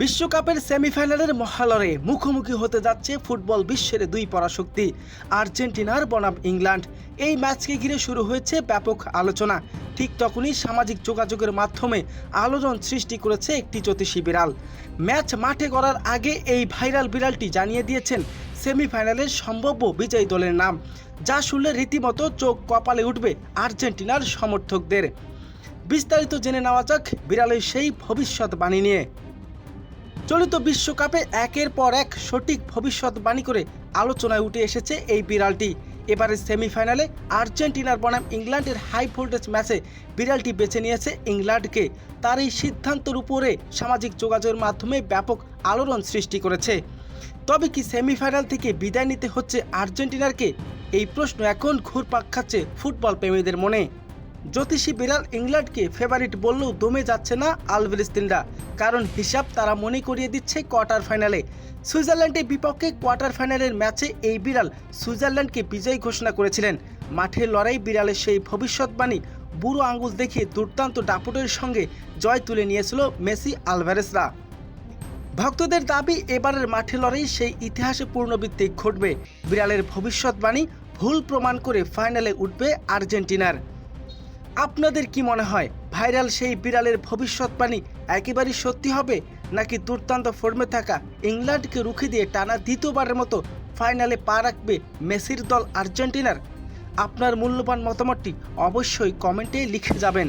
বিশ্বকাপের সেমিফাইনালের মহালয়ে মুখোমুখি হতে যাচ্ছে ফুটবল বিশ্বের দুই পরাশক্তি আর্জেন্টিনার বনাম ইংল্যান্ড। এই ম্যাচকে ঘিরে শুরু হয়েছে ব্যাপক আলোচনা। ঠিক তখনই সামাজিক যোগাযোগের মাধ্যমে আলোড়ন সৃষ্টি করেছে একটি জ্যোতিষী বিড়াল। ম্যাচ মাঠে করার আগে এই ভাইরাল বিড়ালটি জানিয়ে দিয়েছেন সেমিফাইনালের সম্ভাব্য বিজয়ী দলের নাম, যা শুনলে রীতিমতো চোখ কপালে উঠবে আর্জেন্টিনার সমর্থকদের। বিস্তারিত জেনে নেওয়া যাক বিড়ালের সেই ভবিষ্যৎবাণী নিয়ে। চলিত বিশ্বকাপে একের পর এক সঠিক ভবিষ্যৎবাণী করে আলোচনায় উঠে এসেছে এই বিড়ালটি। এবারের সেমিফাইনালে আর্জেন্টিনার বনাম ইংল্যান্ডের হাই ভোল্টেজ ম্যাচে বিড়ালটি বেছে নিয়েছে ইংল্যান্ডকে। তার এই সিদ্ধান্তের উপরে সামাজিক যোগাযোগের মাধ্যমে ব্যাপক আলোড়ন সৃষ্টি করেছে। তবে কি সেমিফাইনাল থেকে বিদায় নিতে হচ্ছে আর্জেন্টিনারকে? এই প্রশ্ন এখন ঘুরপাক খাচ্ছে ফুটবল প্রেমীদের মনে। জ্যোতিষী বিড়াল ইংল্যান্ডকে ফেভারিট বললেও দমে যাচ্ছে না আলভেরেস্তিনরা, কারণ হিসাব তারা মনে করিয়ে দিচ্ছে কোয়ার্টার ফাইনালে সুইজারল্যান্ডের বিপক্ষে কোয়ার্টার ফাইনালের ম্যাচে এই বিড়াল সুইজারল্যান্ডকে বিজয়ী ঘোষণা করেছিলেন। মাঠের লড়াই বিড়ালের সেই ভবিষ্যৎবাণী বুড়ো আঙ্গুল দেখিয়ে দুর্দান্ত দাপটের সঙ্গে জয় তুলে নিয়েছিল মেসি আলভারেজরা। ভক্তদের দাবি এবারের মাঠে লড়াই সেই ইতিহাসে পুনরাবৃত্তি ঘটবে। বিড়ালের ভবিষ্যৎবাণী ভুল প্রমাণ করে ফাইনালে উঠবে আর্জেন্টিনার। আপনাদের কি মনে হয়, ভাইরাল সেই বিড়ালের ভবিষ্যৎবাণী একেবারেই সত্যি হবে, নাকি দুর্দান্ত ফর্মে থাকা ইংল্যান্ডকে রুখে দিয়ে টানা দ্বিতীয়বারের মতো ফাইনালে পা রাখবে মেসির দল আর্জেন্টিনার? আপনার মূল্যবান মতামতটি অবশ্যই কমেন্টে লিখে যাবেন।